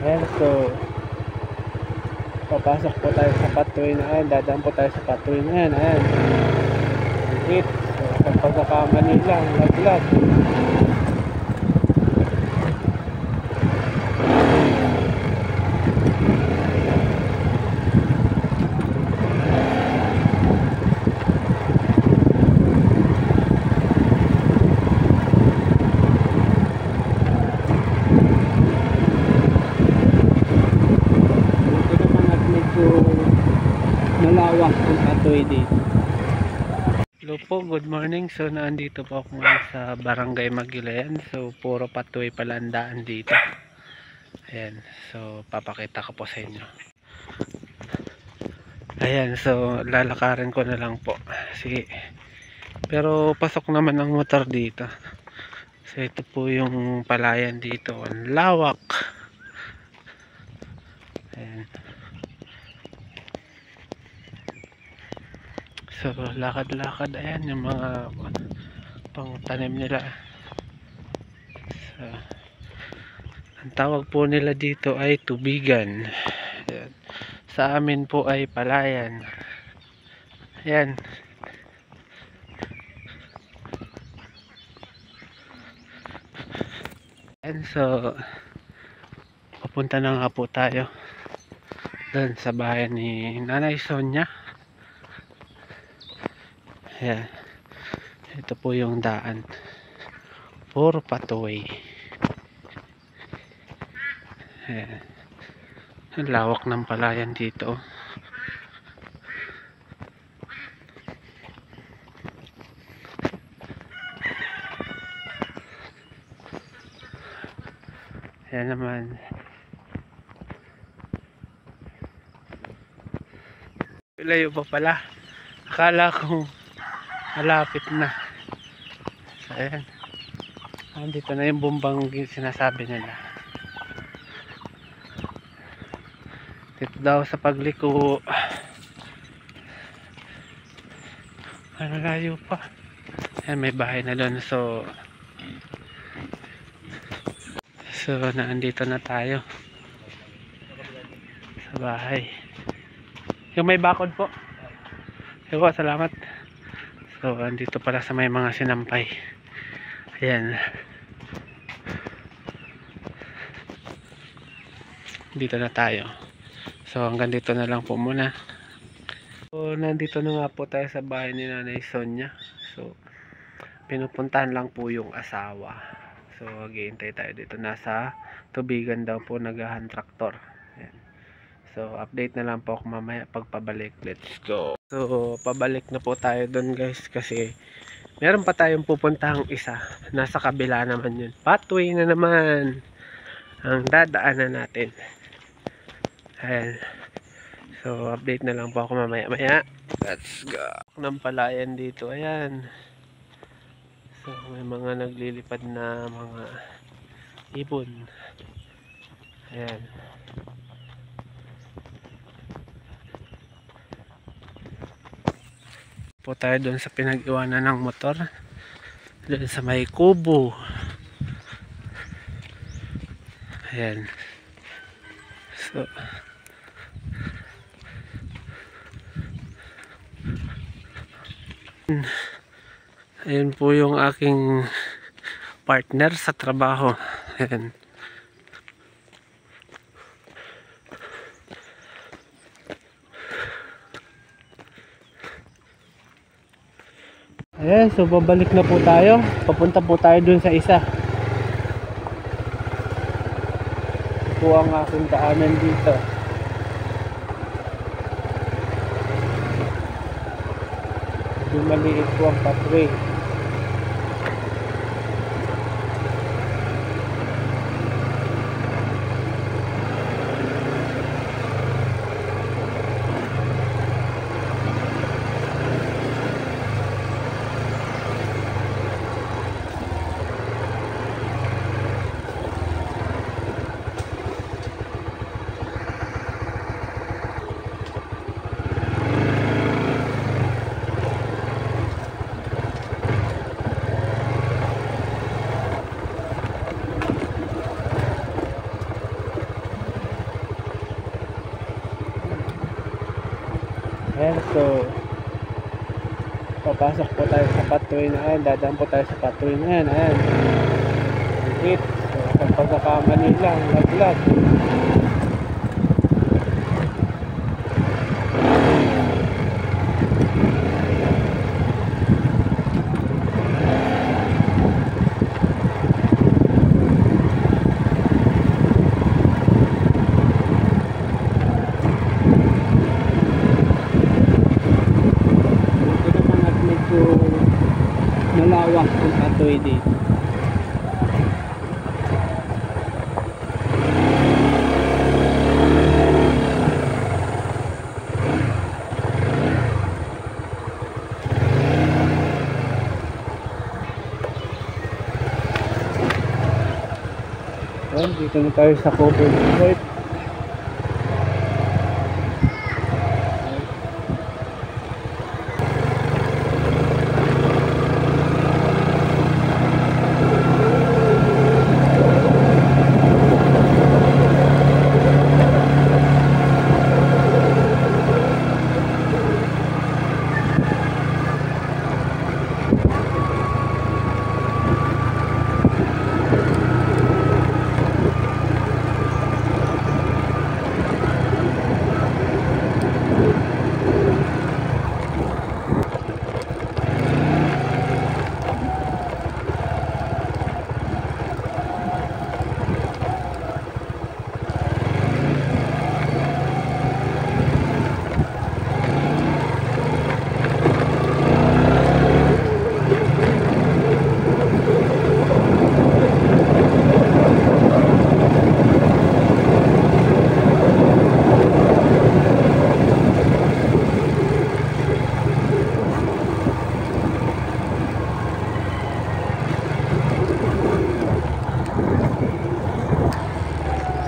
Ayan, so papasok po tayo sa pathway na yan. Dadaan po tayo sa pathway na yan. Ayan, hit. So ang pagkakamali lang, laglag. Malawak ang pathway dito. Hello po, good morning. So naandito po ako ngayon sa Barangay Magilian. So puro pathway pala ang daan dito. Ayan, so papakita ko po sa inyo. Ayan, so lalakarin ko na lang po. Sige. Pero pasok naman ang motor dito. So ito po yung palayan dito. Ang lawak. Ayan. So lakad-lakad, ayan yung mga pang tanim nila. So, ang tawag po nila dito ay tubigan. Ayan. Sa amin po ay palayan. Ayan. Ayan, so papunta na nga po tayo doon sa bahay ni Nanay Sonia. Ayan. Ito po yung daan. Puro pathway. Ayan. Ang lawak ng palayan dito. Ayan naman. Layo pa pala. Akala kong malapit na. So, ayan. Andito na yung bumbang sinasabi nila. Dito daw sa pagliko. Ano, layo pa. Ayan, may bahay na doon. So naandito na tayo sa bahay. Yung may bakod po. Eko, salamat. So andito pala sa may mga sinampay. Ayan. Dito na tayo. So hanggang dito na lang po muna. So nandito na nga po tayo sa bahay ni Nanay Sonia. So pinupuntahan lang po yung asawa. So maghihintay tayo dito. Nasa tubigan daw po nagahan traktor. Ayan. So update na lang po ako mamaya pagpabalik. Let's go. So pabalik na po tayo doon guys, kasi meron pa tayong pupuntahang isa. Nasa kabila naman yun. Pathway na naman ang dadaanan natin. Ayan. So update na lang po ako mamaya maya. Let's go. Ng palayan dito. Ayan. So may mga naglilipad na mga ibon. Ayan. Po tayo doon sa pinag-iwanan ng motor. Doon sa may kubo. Ayan. So ayun po yung aking partner sa trabaho. Ayan. Ayan, so babalik na po tayo. Papunta po tayo dun sa isa. Ito ang aking daanan dito. Yung maliit po ang pathway. So, papasok po tayo sa pathway na yan. Dadaan po tayo sa pathway na yan. Ayan. Wait. So, isang pagkakamali lang. Laglag. Malawak ang pathway dito. Well, dito na tayo sa covered court.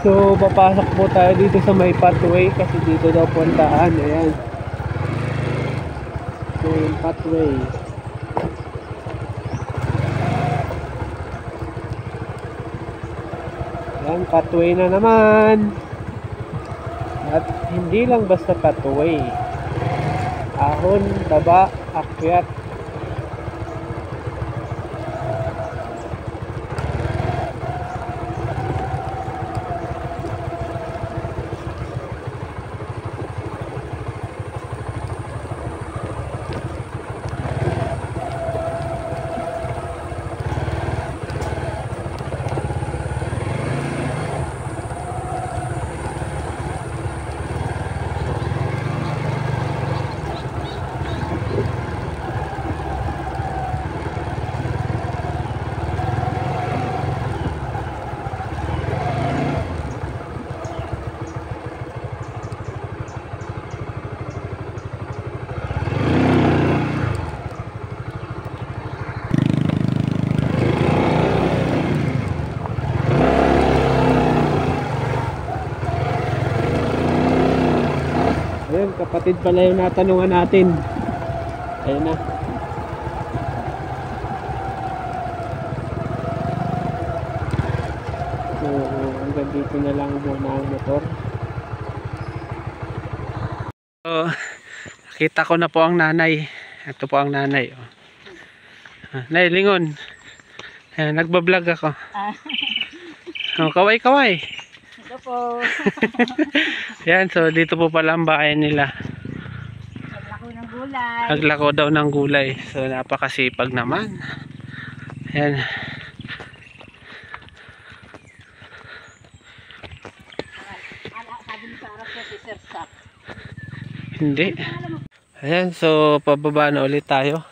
So, papasok po tayo dito sa may pathway kasi dito daw puntaan. Ayan. So, yung pathway. Ayan, pathway na naman. At hindi lang basta pathway. Ahon, baba, akyat. Ayun, kapatid pala yung natanungan natin. Ayun na. So, hanggang dito na lang muna ang motor. So, nakita ko na po ang nanay. Ito po ang nanay. Oh. Nay, lingon. Ayan, nagbablog ako. Oh, kaway, kaway. Ito po. Yan, so dito po pala ang bahay nila. Naglako ng gulay. Naglako daw ng gulay. So napakasipag naman. Yan. Sabi ni Sarah ko si Sir Sak. Hindi. Ayan, so pababa na ulit tayo.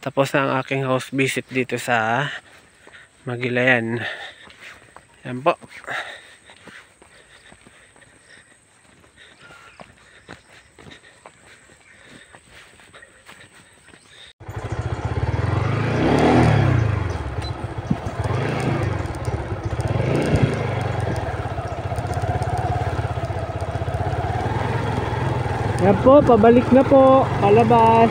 Tapos na ang aking house visit dito sa Magilayan. Yan po. Yan po, pabalik na po, palabas.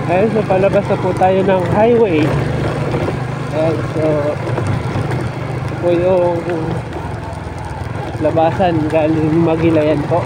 Ayun, so palabas na po tayo ng highway. Ayan, so ito po yung labasan galing Magilayan po.